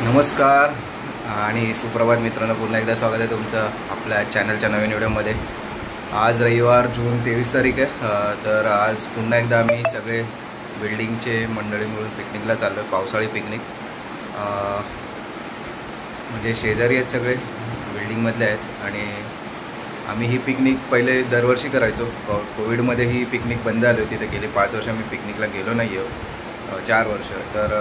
नमस्कार आणि सुप्रभात मित्रांनो, पुन्हा एकदा स्वागत आहे तुमचं आपल्या चॅनलच्या नवीन व्हिडिओमध्ये। आज रविवार जून 23 तारीख आहे। तर आज पुन्हा एकदा आम्ही सगळे बिल्डिंगचे मंडळी मिळून पिकनिकला चाललो आहे, पावसाळी पिकनिक। म्हणजे शेजारी आहेत सगळे, बिल्डिंगमधले आहेत आणि आम्ही ही पिकनिक पहिले दरवर्षी करायचो। कोविडमध्ये ही पिकनिक बंद आली होती, तर गेली 5 वर्ष आम्ही पिकनिकला गेलो नाही आहोत, 4 वर्ष। तर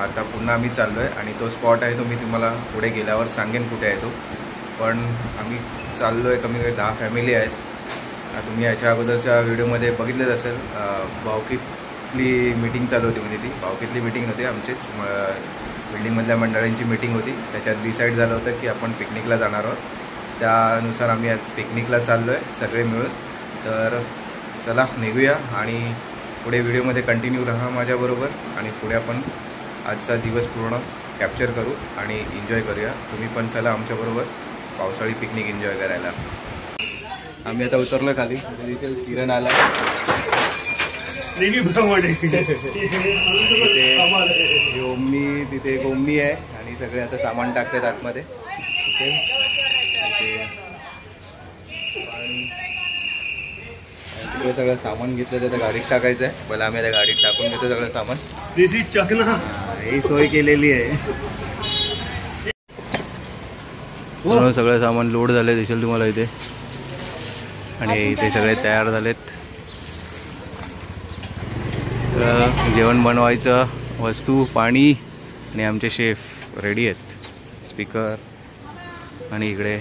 आता पुन्हा आम्ही चाललो आहे आणि तो स्पॉट आहे तो मी तुम्हाला पुढे गेल्यावर सांगेन कुठे आहे तो। पण आम्ही चाललो आहे, कमी 10 फॅमिली आहेत। तुम्ही याच्या अगोदरच्या व्हिडिओमध्ये बघितलंच असेल, भावकीतली मीटिंग चालू होती। म्हणजे ती भावकीतली मीटिंग होती, आमचीच बिल्डिंगमधल्या मंडळींची मीटिंग होती। त्याच्यात डिसाईड झालं होतं की आपण पिकनिकला जाणार आहोत, त्यानुसार आम्ही आज पिकनिकला चाललो आहे सगळे मिळून। तर चला निघूया आणि पुढे व्हिडिओमध्ये कंटिन्यू राहा माझ्याबरोबर आणि पुढे आपण आजचा दिवस पूर्ण कॅप्चर करू आणि एन्जॉय करूया। तुम्ही पण चला आमच्याबरोबर पावसाळी पिकनिक एन्जॉय करायला। आम्ही आता उतरलो खाली, तिथे किरण आला, ओमनी तिथे एक ओमनी आहे आणि सगळे आता सामान टाकतात आतमध्ये। तिकडे सगळं सामान घेतलं तर गाडीत टाकायचं आहे। मला आम्ही आता गाडीत टाकून घेतो सगळं सामान, ही सोय केलेली आहे। सगळं सामान लोड झालं दिसेल तुम्हाला इथे, आणि इथे सगळे तयार झालेत। जेवण बनवायचं वस्तू, पाणी आणि आमचे शेफ रेडी आहेत, स्पीकर आणि इकडे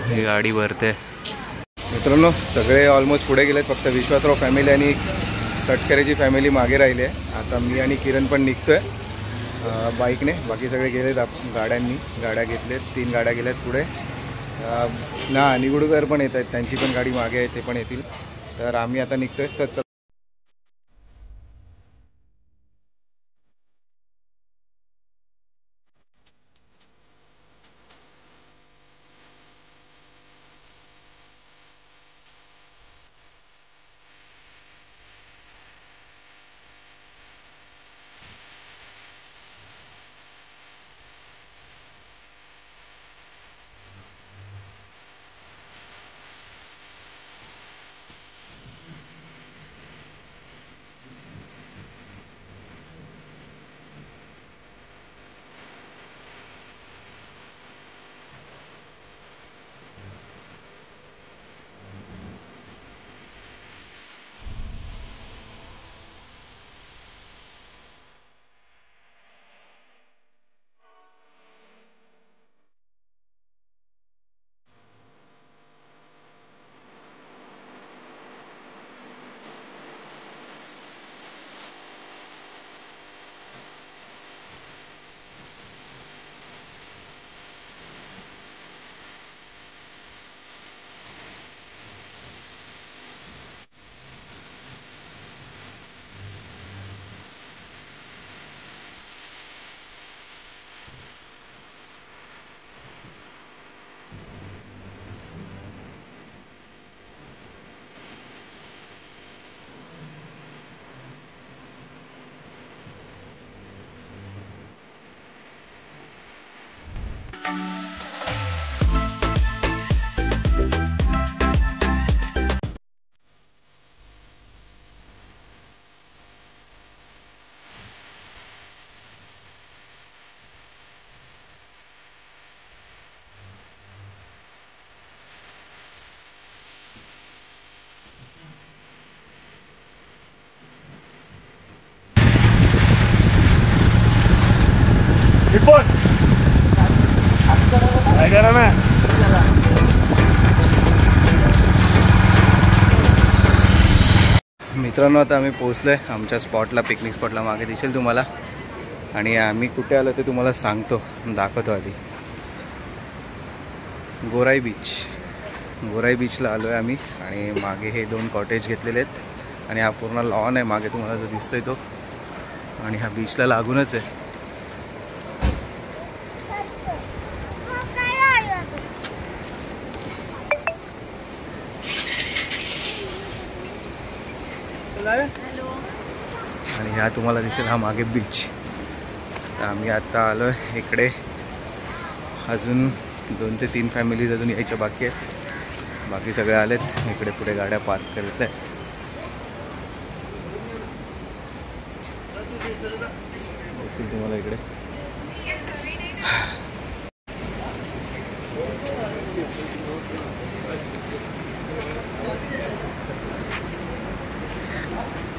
ही गाडी भरते। मित्रांनो सगळे ऑलमोस्ट पुढे गेलेत, फक्त विश्वासराव फॅमिली आणि तटकरेची फॅमिली मागे राहिली आहे। आता मी आणि किरण पण निघतोय बाईकने, बाकी सगळे गेलेत गाड्यांनी, गाड्या घेतलेत, 3 गाड्या गेल्यात पुढे ना। निगुडकर पण येत आहेत, त्यांची पण गाडी मागे आहे, ते पण येतील। तर आम्ही आता निघतोय। तर काय करा ना मित्रांनो, आता आम्ही पोहोचलोय आमच्या स्पॉटला, पिकनिक स्पॉटला मागे दिसेल तुम्हाला। आणि आम्ही कुठे आलो ते तुम्हाला सांगतो, दाखवतो आधी। गोराई बीचला आलो आहे आम्ही, आणि मागे हे 2 कॉटेज घेतलेले आहेत आणि हा पूर्ण लॉन आहे मागे तुम्हाला जो दिसतोय तो, आणि हा बीचला लागूनच आहे। आणि ह्या तुम्हाला दिसेल हा मागे बीच। आम्ही आता आलो आहे इकडे. अजून 2 ते 3 फॅमिलीज अजून यायच्या बाकी आहेत. बाकी सगळे आलेत. इकडे पुढे गाड्या पार्क करत आहेत. दिसेल तुम्हाला इकडे.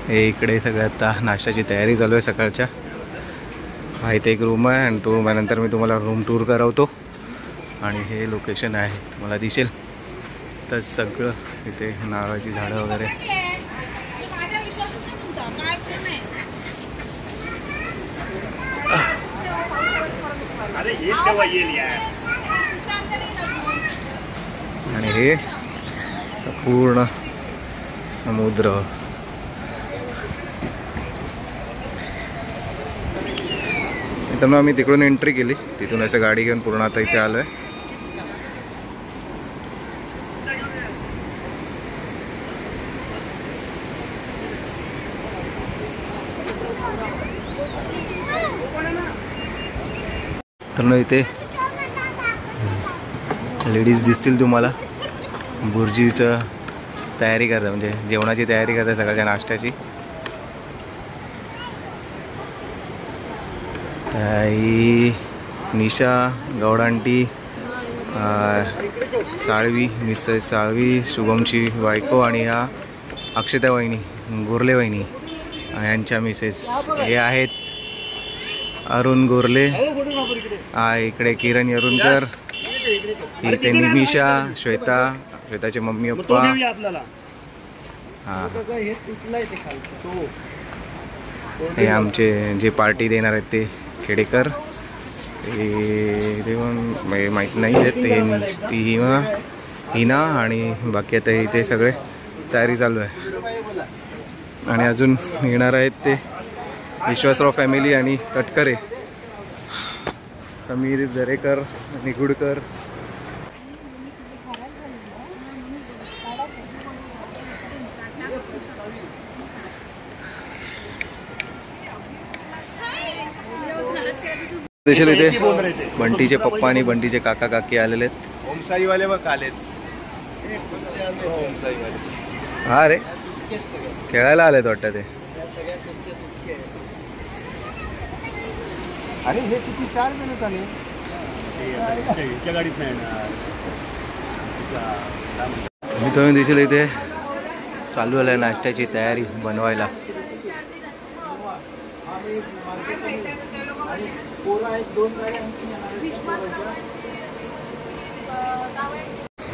हे इकडे सगळं आता नाश्त्याची तयारी चालू आहे सकाळच्या. हा इथे एक रूम आहे आणि तो रूमनंतर मी तुम्हाला रूम टूर करवतो. आणि हे लोकेशन आहे तुम्हाला दिसेल. तर सगळं इथे नारळाची झाडं वगैरे. आणि हे संपूर्ण समुद्र. तर आम्ही तिकडून एंट्री केली. तिथून असं गाडी घेऊन पूर्ण आता इथे आलो आहे. तर इथे लेडीज दिसतील तुम्हाला. बुर्जीचं तयारी करतात म्हणजे जेवणाची तयारी करतात सकाळच्या नाश्त्याची. ही निशा गौडांटी, साळवी मिसेस साळवी, शुभमची बायको आणि ह्या अक्षता वहिनी, गोरले वहिनी यांच्या मिसेस हे आहेत अरुण गोरले. इकडे किरण यरुणकर, इथे निमिषा, श्वेताचे मम्मी पप्पा. हां हे आमचे जे पार्टी देणार आहेत ते खेडेकर. ते माहीत नाही आहेत. ती हिना आणि बाकी आता इथे सगळे तयारी चालू आहे. आणि अजून येणार आहेत ते विश्वासराव फॅमिली आणि तटकरे, समीर दरेकर, निगुडकर. इथे बंटीचे पप्पा आणि बंटीचे काका काकी आलेले आहेत. ओमसाईवाले बघ आलेत. हा रे खेळायला आलेत वाटतं ते. अरे हे किती 4 मिनिट आले. गाडीत नाही मी तुम्ही दिसेल इथे चालू आहे नाश्त्याची तयारी बनवायला.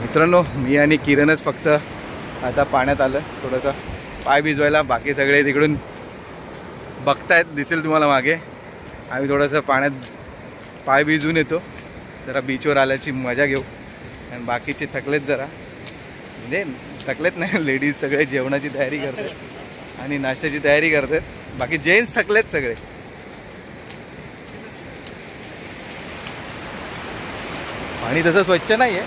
मित्रांनो मी आणि किरणच फक्त आता पाण्यात आलं थोडंसं पाय भिजवायला. बाकी सगळे तिकडून बघतायत दिसेल तुम्हाला मागे. आम्ही थोडंसं पाण्यात पाय भिजवून येतो जरा बीचवर आल्याची मजा घेऊ. आणि बाकीचे थकलेत जरा म्हणजे थकलेत नाही लेडीज सगळे जेवणाची तयारी करतात आणि नाश्त्याची तयारी करतात. बाकी जेंट्स थकलेत सगळे. पाणी तसं स्वच्छ नाही आहे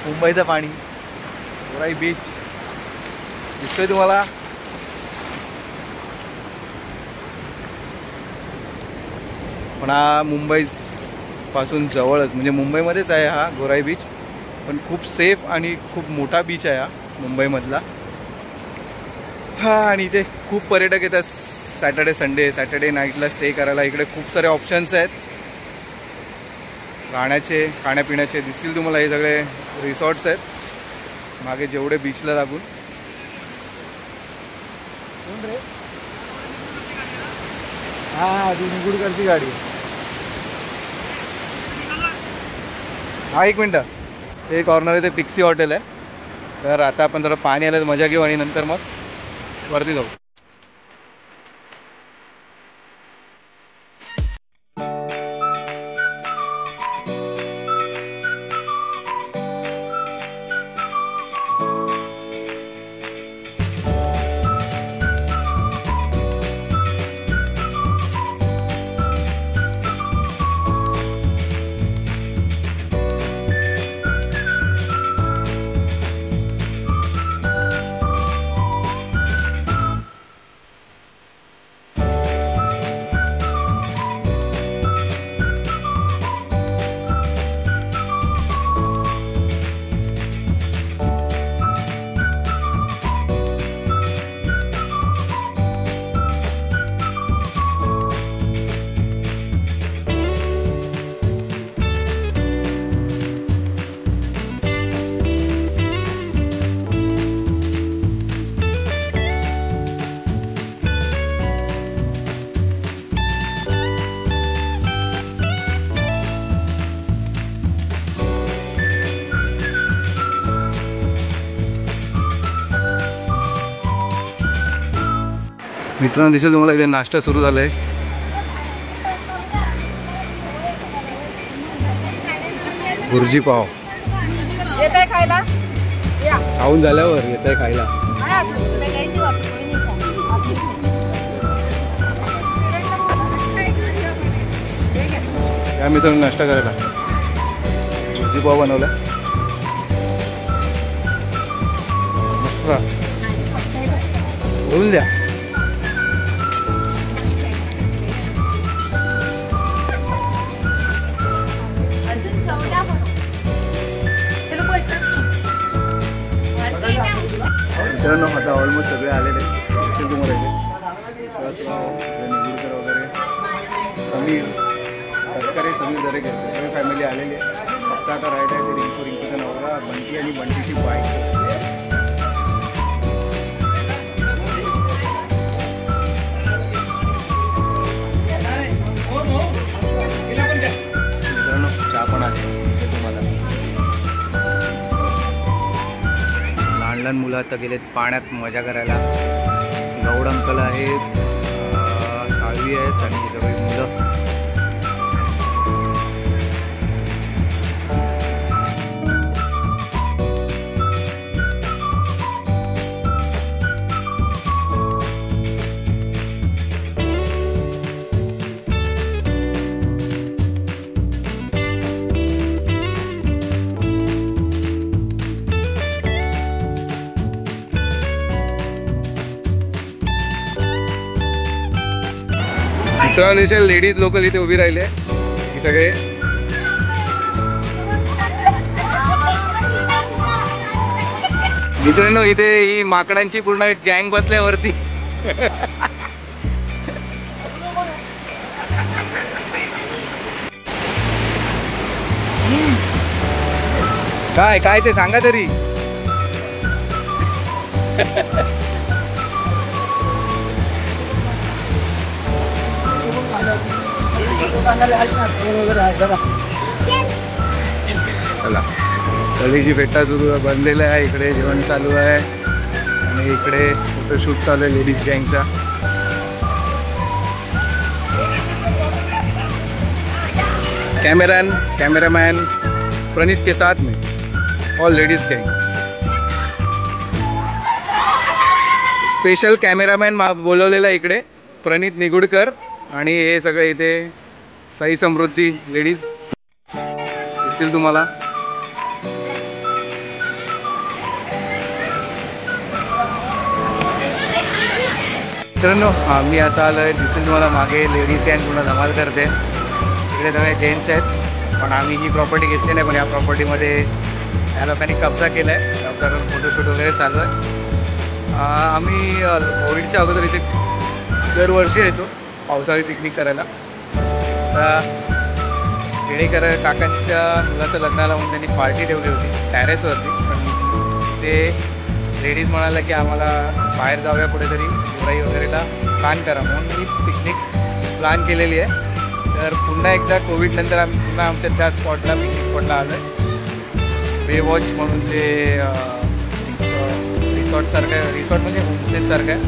मुंबईचं पाणी. गोराई बीच दिसतोय तुम्हाला. पण हा मुंबईपासून जवळच म्हणजे मुंबईमध्येच आहे हा गोराई बीच. पण खूप सेफ आणि खूप मोठा बीच आहे हा मुंबईमधला. हा आणि इथे खूप पर्यटक येतात सॅटर्डे नाईटला स्टे करायला. इकडे खूप सारे ऑप्शन्स आहेत राहण्याचे खाण्यापिण्याचे. दिसतील तुम्हाला हे सगळे रिसॉर्ट्स आहेत मागे जेवढे बीचला लागून. हा ती निगुडकरची गाडी. हा 1 मिनटं. ते कॉर्नर आहे ते पिक्सी हॉटेल आहे. तर आता आपण जरा पाणी आलं तर मजा घेऊ आणि नंतर मग वरती जाऊ. मित्रांनो दिसेल तुम्हाला इथे नाश्ता सुरू झालाय. भुर्जी पाव येत आहे खायला या खाऊन झाल्यावर येत आहे खायला. या मित्रांनो नाश्ता करायला भुर्जी पाव बनवला. मस्त बोलून द्या. मित्रांनो आता ऑलमोस्ट सगळे आलेले तुम्हाला निगुडकर वगैरे समीर तटकरे समीर दरेकर सगळे फॅमिली आलेले. फक्त आता राहिलं आहे ते रिंकूचा नवरा बंटी आणि बंटीची बाईक. मित्रांनो चहा पण आहे तुम्हाला. लहान मुलं आता गेलेत पाण्यात मजा करायला. गौड अंकल आहेत, साळवी आहेत आणि सगळी मुलं. मित्रांनो दिसेल लेडीज लोक इथे उभी राहिले हे सगळे. मित्रांनो इथे ही माकडांची पूर्ण गँग बसल्यावरती. काय काय ते सांगा तरी. चला तळीची फेटा सुरू बनलेला आहे. इकडे जेवण चालू आहे आणि इकडे फोटोशूट चालू आहे लेडीज गँगचा. कैमरामैन प्रणीत के साथ में all ladies gang. Special cameraman बोलवलेला इकडे प्रणीत निगुडकर. आणि हे सगळे इथे साई समृद्धी लेडीज दिसतील तुम्हाला. मित्रांनो मी आता आलो आहे दिसेल तुम्हाला मागे लेडीज गँग पूर्ण धमाल करते. इकडे सगळे जेंट्स आहेत पण आम्ही ही प्रॉपर्टी घेतली नाही. पण या प्रॉपर्टीमध्ये या लोकांनी कब्जा केला आहे. करून फोटोशूट वगैरे चालू आहे. आम्ही कोविडच्या अगोदर इथे दरवर्षी येतो पावसाळी पिकनिक करायला. केळेकर काकांच्या मुलाचं लग्नाला म्हणून त्यांनी पार्टी ठेवली होती टॅरेसवरती. पण ते लेडीज म्हणाला की आम्हाला बाहेर जाऊया कुठेतरी बुराई वगैरेला प्लॅन करा म्हणून मी पिकनिक प्लॅन केलेली आहे. तर पुन्हा एकदा कोविडनंतर आम्ही पुन्हा आमच्या त्या स्पॉटला पिकनिक स्पॉटला आलो आहे. बे वॉच म्हणून ते रिसॉर्टसारखं आहे. रिसॉर्ट म्हणजे होमस्टेसारखं आहे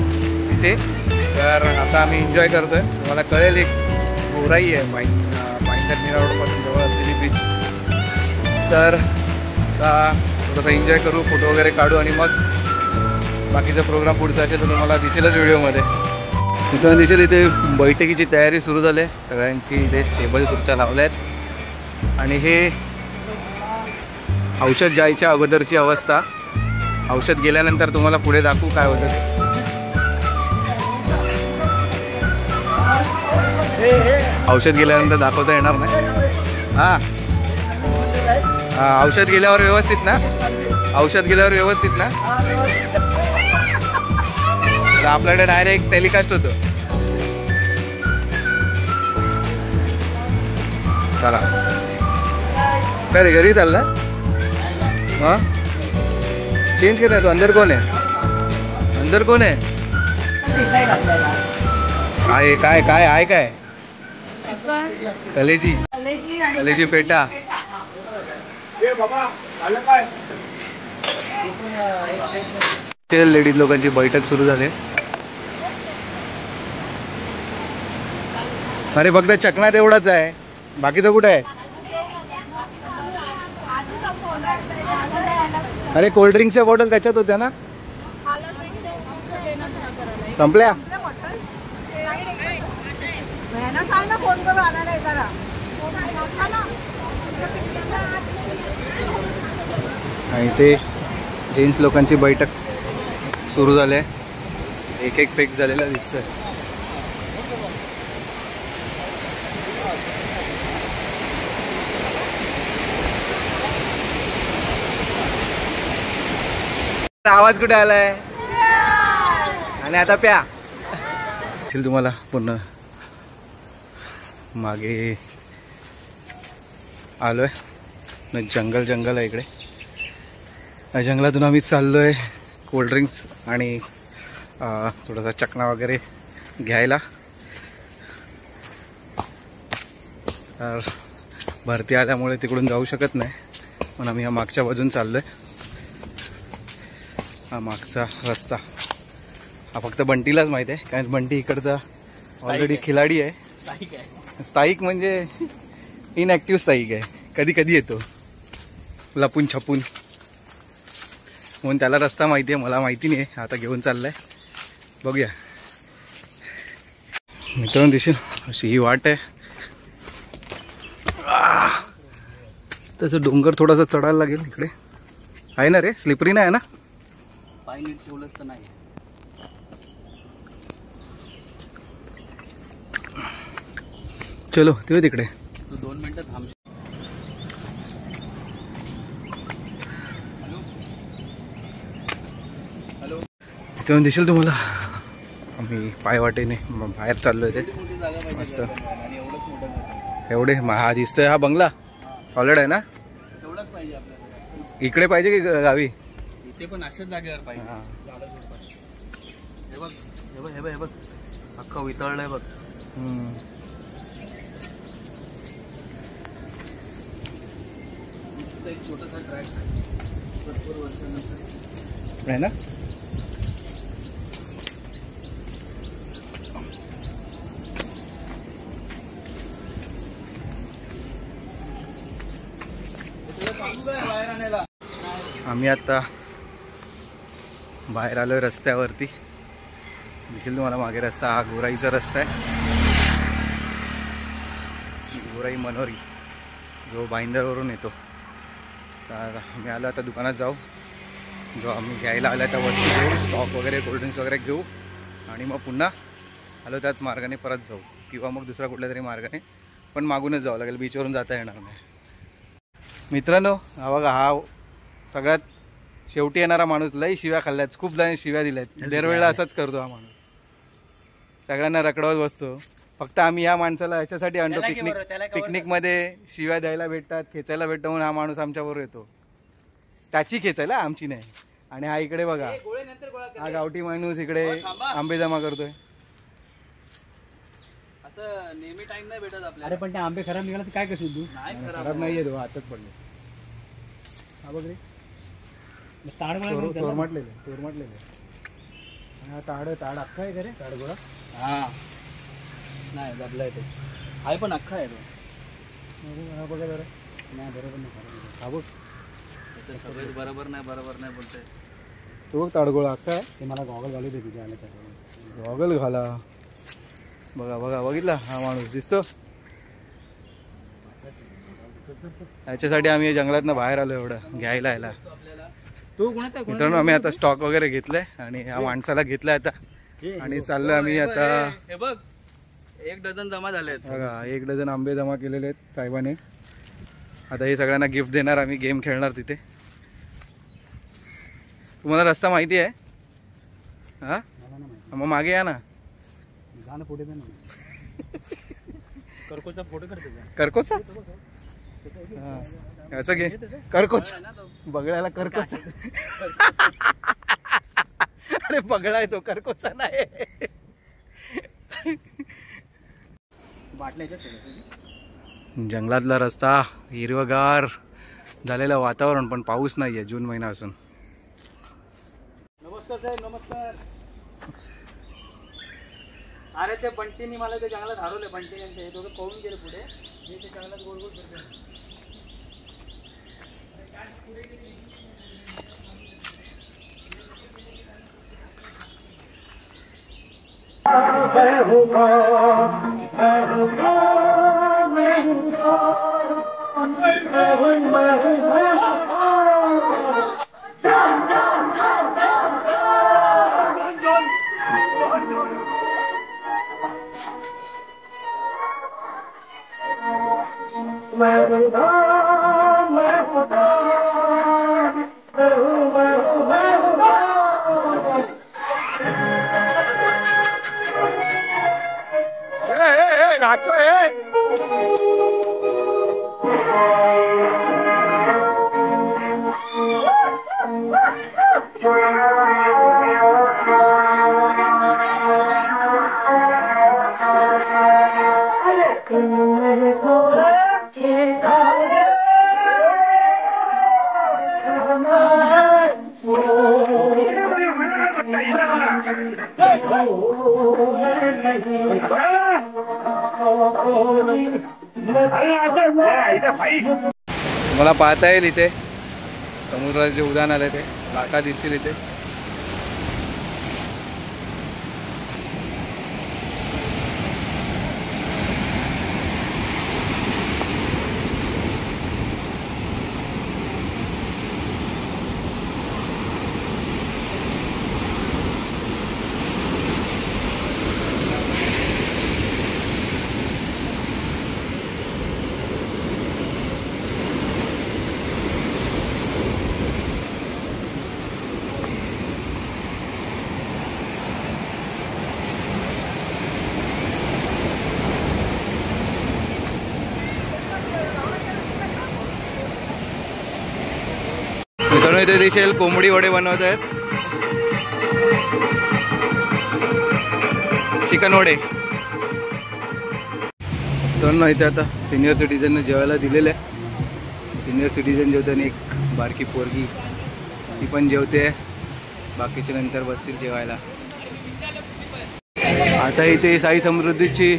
तिथे. तर आता आम्ही एन्जॉय करतो आहे. तुम्हाला कळेल एक गोराई आहे माईंदर मीरा रोडपासून जवळ असलेली बीच. तर आता थोडंसं एन्जॉय करू फोटो वगैरे काढू आणि मग बाकीचा प्रोग्राम पुढचा असेल तर तुम्हाला दिसेलच व्हिडिओमध्ये. मित्रांनो दिसेल इथे बैठकीची तयारी सुरू झाली आहे. सगळ्यांची इथे टेबल खुर्च्या लावल्या आहेत. आणि हे औषध जायच्या अगोदरची अवस्था. औषध गेल्यानंतर तुम्हाला पुढे दाखवू काय होतं ते. औषध गेल्यानंतर दाखवता येणार नाही. हां औषध गेल्यावर व्यवस्थित ना. औषध गेल्यावर व्यवस्थित ना. आपल्याकडे डायरेक्ट टेलिकास्ट होतं. चला काय रे घरी चालला. हां चेंज केला तो. अंदर कौन आहे. अंदर कौन आहे. काय काय काय आहे काय. कलेजी पेटा. लेडीज लोकांची बैठक सुरू झाली. अरे फक्त चकना तेवढाच आहे, बाकीचं कुठं आहे? अरे कोल्ड्रिंकच्या बॉटल त्याच्यात होत्या ना, संपल्या. आणि ते जेंट्स लोकांची बैठक सुरू झाली आहे. एक एक पॅक झालेला दिसतोय. आवाज कुठे आलाय? आणि आता प्या तुम्हाला पूर्ण मागे आलोय. जंगल आहे इकडे. या जंगलातून आम्ही चाललोय कोल्ड्रिंक्स आणि थोडासा चकना वगैरे घ्यायला. तर भरती आल्यामुळे तिकडून जाऊ शकत नाही, पण आम्ही या मागच्या बाजून चाललोय. हा मागचा रस्ता हा फक्त बंटीलाच माहिती आहे, कारण बंटी इकडचा ऑलरेडी खिलाडी आहे. स्थायिक म्हणजे इनॅक्टिव्ह स्थायिक आहे, कधी कधी येतो लपून छपून, म्हणून त्याला रस्ता माहिती आहे, मला माहिती नाही. आता घेऊन चाललाय, बघूया. मित्रांनो दिसेल अशी ही वाट आहे. त्याचं डोंगर थोडासा चढायला लागेल. इकडे आहे ना रे, स्लिपरी नाही आहे ना? पाय नीट ठेवलंच तर नाही. चलो ते तिकडे. तू 2 मिनिटं थांब. तिथे दिसेल तुम्हाला आम्ही पायवाटेने बाहेर चाललोय. ते मस्त एवढे हा दिसतोय. हा बंगला सॉलिड आहे ना? तेवढंच पाहिजे आपल्याला. इकडे पाहिजे की गावी? इथे पण अशाच जागेवर पाहिजे. हे बघ हे बघ हे बघ हे बघ अख्खं वितळलंय बघ. एक छोटासा ट्रॅक भरपूर वर्षानंतर आहे ना. आम्ही आता बाहेर आलोय रस्त्यावरती. दिसेल तुम्हाला मागे रस्ता. हा गोराईचा रस्ता आहे, गोराई मनोरी, जो भाईंदरवरून येतो. तर आम्ही आलो आता दुकानात जाऊ. जो आम्ही घ्यायला आला त्या वस्तू घेऊ, स्टॉक वगैरे कोल्ड्रिंक्स वगैरे घेऊ, आणि मग पुन्हा आलो त्याच मार्गाने परत जाऊ, किंवा मग दुसऱ्या कुठल्या तरी मार्गाने, पण मागूनच जावं लागेल, बीचवरून जाता येणार नाही. मित्रांनो हा बघा, हा सगळ्यात शेवटी येणारा माणूस. लई शिव्या खाल्ल्यात, खूप जण शिव्या दिल्यात. दरवेळेला असाच करतो हा माणूस, सगळ्यांना रखडवत बसतो. फक्त आम्ही या माणसाला याच्यासाठी आणतो, पिकनिकमध्ये शिव्या द्यायला भेटतात, खेचायला भेटतं, म्हणून हा माणूस आमच्याबरोबर येतो. त्याची खेचायला, आमची नाही. आणि हा इकडे बघा, हा गावठी माणूस इकडे आंबे जमा करतोय. असं नेहमी टाइम नाही भेटत आपल्याला. अरे पण ते आंबे खराब निघाला तर काय करशील तू? नाही खराब नाहीये तो, हातात पडले. हा बघ रे, चोरमटलेले. हा ताड अख्खा आहे का रे? ताडगोळा हा नाही दबलाय ते. आहे पण अख्खा आहे तो. हा बघा जरा. नाही बरोबर नाही. हा बघ, सगळेच बरोबर नाही बोलतोय. तो बघ ताडगोळा अख्खा आहे. ते मला गॉगल घालू दे तिथे आले. गॉगल घाला. बघा बघा, बघितला हा माणूस दिसतो. याच्यासाठी आम्ही जंगलातनं बाहेर आलो एवढं घ्यायला यायला. मित्रांनो आम्ही आता स्टॉक वगैरे घेतलाय आणि या माणसाला घेतलाय आता, आणि चाललोय आम्ही आता. हे बघ 1 डझन जमा झालेत. बघा 1 डझन आंबे जमा केलेले आहेत साहेबाने. आता हे सगळ्यांना गिफ्ट देणार, आम्ही गेम खेळणार तिथे. तुम्हाला रस्ता माहिती आहे? हा मग मागे या ना. पुढे करकोचा फोटो करते. करकोचा असं घे. करकोच बगळ्याला करकोच. अरे बगळा आहे तो, करकोचा नाही. जंगलातला रस्ता, हिरवगार झालेलं वातावरण, पण पाऊस नाहीये जून महिना असून. नमस्कार साहेब, नमस्कार. अरे ते बंटीनी मला ते जंगलात हरवले. बंटी यांचे हे दोघं पळून गेले पुढे. मी ते जंगलात गोल गोल फिरतोय. मला पाहता येईल इथे समुद्राचे उद्यान आले ते लाटा दिसतील इथे. मित्रांनो इथे दिसेल कोंबडी वडे बनवत आहेत. चिकन वडे. मित्रांनो इथे आता सिनियर सिटीजनने जेवायला दिलेलं आहे. सिनियर सिटीजन जेवते आणि एक बारकी पोरगी ती पण जेवते. बाकीचे नंतर बसतील जेवायला. आता इथे साई समृद्धीची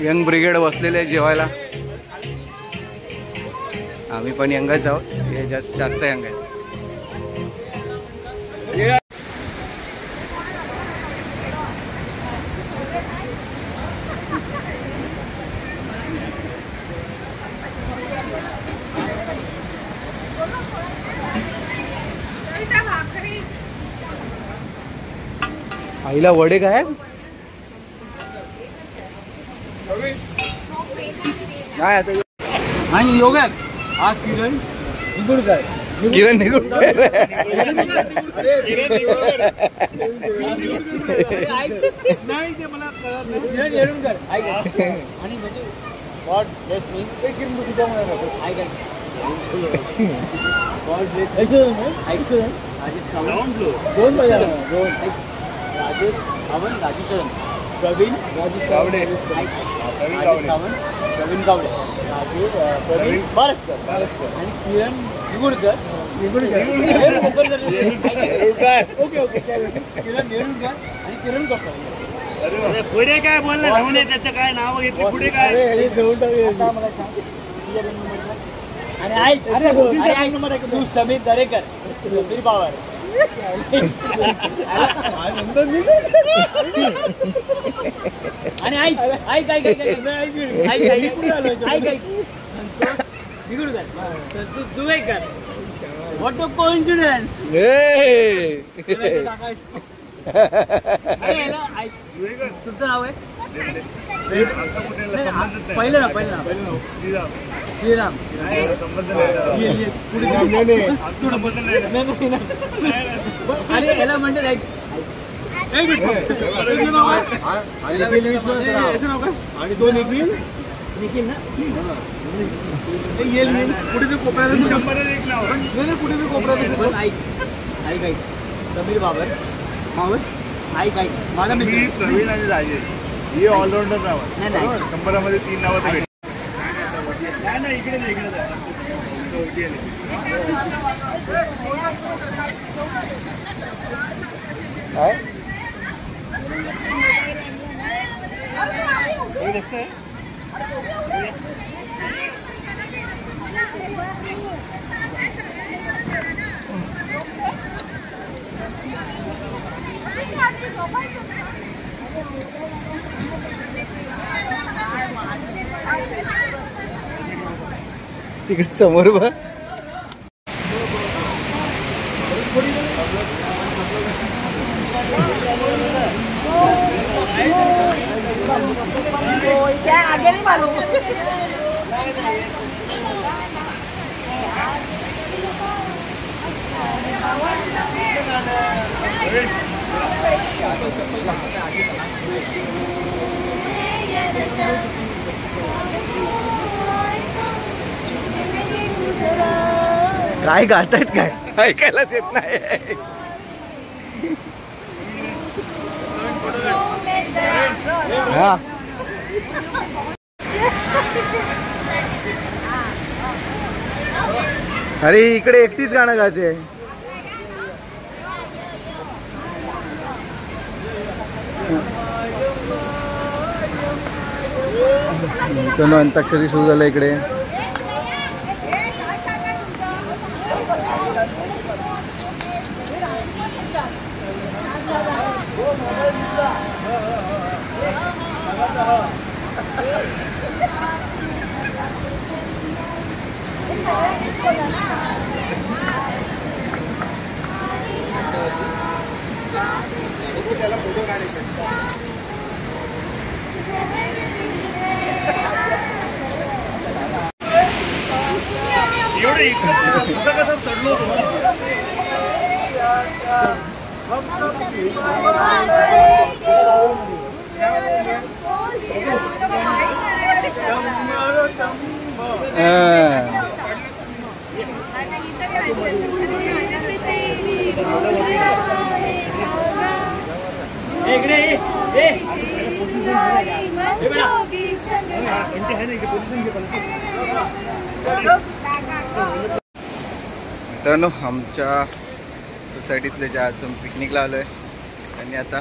यंग ब्रिगेड बसलेले आहे जेवायला. आम्ही पण यंगच आहोत. हे जास्त यंग आहे. आईला वडे काय काय आता आणि योगा हा किरण निगुडकर. किरण निगुडकर नाही ते मला कळत नाही. किरण येळूणकर आणि म्हणजे गॉड ब्लेस मी ते किरण तुझ्या मुळे ऐक ऐक गॉड ब्लेस ऐकतो राजेश सावंत दोन राजेश सावंत राजेश प्रवीण राजेश सावंत राजेश सावंत प्रवीण गावडे राजेश प्रवीण बारसकर आणि किरण निगुडकर. ओके ओके किरण निगुडकर आणि किरण कसं पुढे काय बोललं जाऊन त्याचं काय नाव घेतलं पुढे काय मला सांग. आणि ऐक तू समीर दरेकर समीर पवार आणि ऐक ऐक ऐक ऐक ऐक Nigudkar Santosh Juvekar. What a coincidence. तुमचं नाव आहे पहिलं ना श्रीराम. अरे याला म्हणतात ऐक आणि दोन निखिल ना कुठे ते कोपऱ्यात कुठे ते कोपऱ्यात ऐक ऐक ऐक समीर बाबर ऐक ऐक माझा मित्र प्रवीण आणि राजेश हे ऑलराऊंडर नाव आहे. 100मध्ये 3 नावं तर नाही इकडे काय तिकडे समोर बघ. आगे नहीं मालूम. काय गातायत काय ऐकायलाच येत नाही. हा अरे इकडे एकटीच गाणं गाते. मित्रांनो अंताक्षरी सुरू झालं इकडे. एवढे इकडं कसं चढलो मित्रांनो आमच्या सोसायटीतले जे आज पिकनिकला आलो आहे त्यांनी आता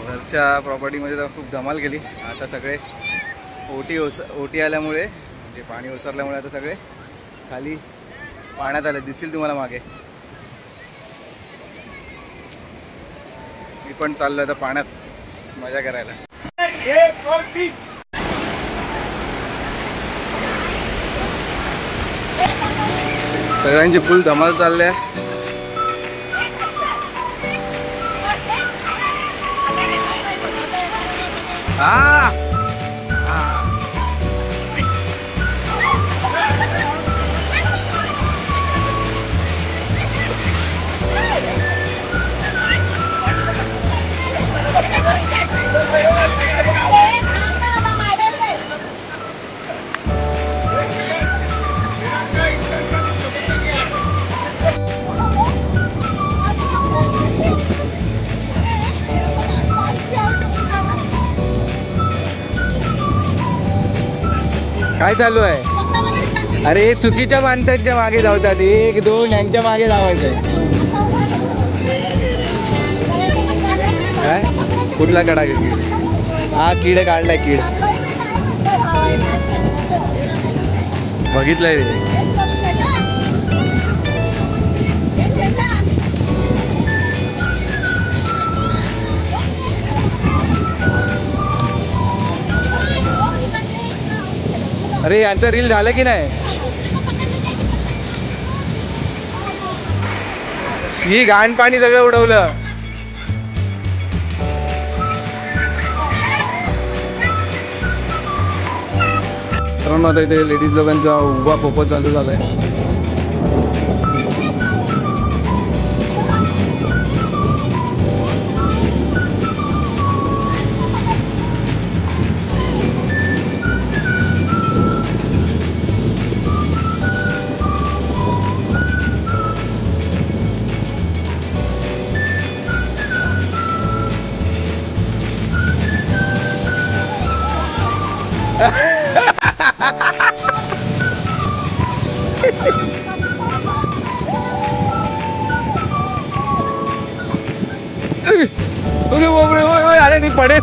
घरच्या प्रॉपर्टीमध्ये तर खूप धमाल केली. आता सगळे ओटी आल्यामुळे म्हणजे पाणी ओसरल्यामुळे आता सगळे खाली पाण्यात आले दिसतील तुम्हाला मागे. मी पण चाललो आता पाण्यात मजा करायला. सगळ्यांची फुल धमाल चालली आहे. काय चालू आहे? अरे चुकीच्या माणसांच्या मागे धावतात. 1 2 यांच्या मागे धावायचंय. काय कुठला कडा कीड? हा कीड काढलाय. कीड बघितलंय रे. अरे यांचं रील झालं की नाही? ही घाण पाणी सगळं उडवलं. तर आता इथे लेडीज लोकांचा उभा पोपट चालू झालाय. अरे बापरे. पडेल.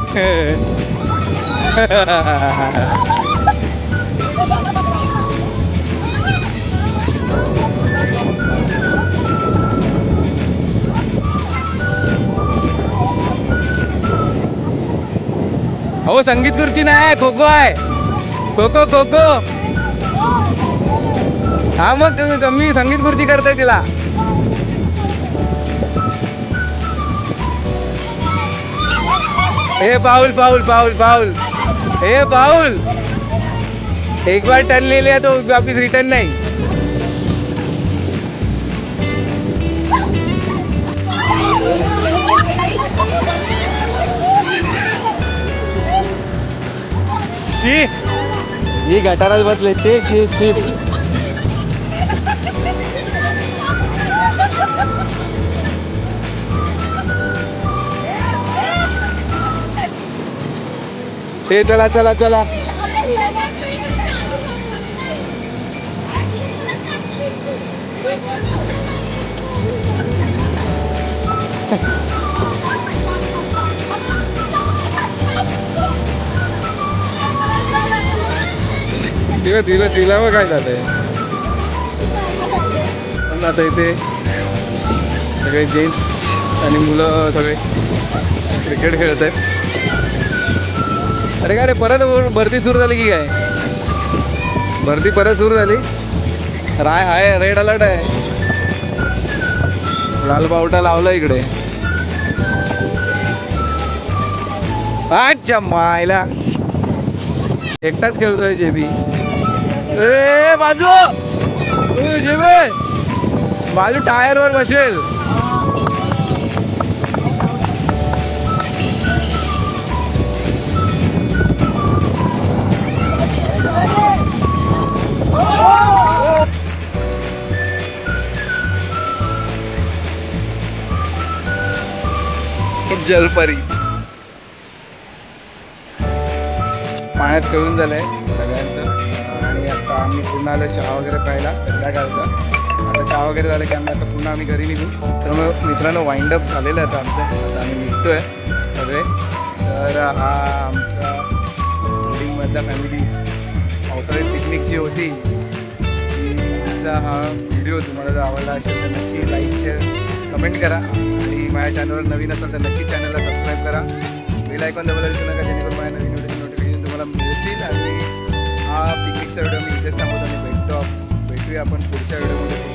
हो संगीत खुर्ची नाही, खो खो आहे. खो खो खो खो. हा मग मी संगीत खुर्ची करते तिला. हे पाउल पाउल पाउल पाउल. हे पाउल एक बार टर्न ले लिया तो वापिस रिटर्न नहीं. शी ही गटारात बसले चे शी शी. हे चला चला चला. तिला तिला तिला मग काय झालंय. पण आता इथे सगळे जेंट्स आणि मुलं सगळे क्रिकेट खेळत आहेत. अरे काय रे परत भरती सुरू झाली की काय. भरती परत सुरू झाली. राय आहे रेड अलर्ट आहे. लाल बावटा लावला इकडे. अच्छा मायला एकटाच खेळतोय जेबी. ए बाजू जेबे बाजू टायर वर बसेल. जलपरी पाण्यात खेळून झालंय सगळ्यांचं. आणि आता आम्ही पुन्हा आलो चहा वगैरे प्यायला संध्याकाळचा. आता चहा वगैरे झालं की आम्ही आता पुन्हा आम्ही घरी निघू. तर मग मित्रांनो वाइंडअप झालेलं आहे आता आमचं. आता आम्ही निघतोय सगळे. तर हा आमचा बिल्डिंगमधला फॅमिली पावसाळ्यात पिकनिक जी होती तिचा हा व्हिडिओ तुम्हाला जर आवडला असेल तर नक्की लाईक शेअर कमेंट करा. आणि माझ्या चॅनलवर नवीन असेल तर नक्की चॅनलला सबस्क्राईब करा. बेल आयकॉन दबायला विसरू नका जेणेकरून माझ्या नवीन व्हिडिओची नोटिफिकेशन तुम्हाला मिळतील. आणि हा पिकनिकचा व्हिडिओ मी इथेच थांबवतो. आणि भेटूया आपण पुढच्या व्हिडिओमध्ये.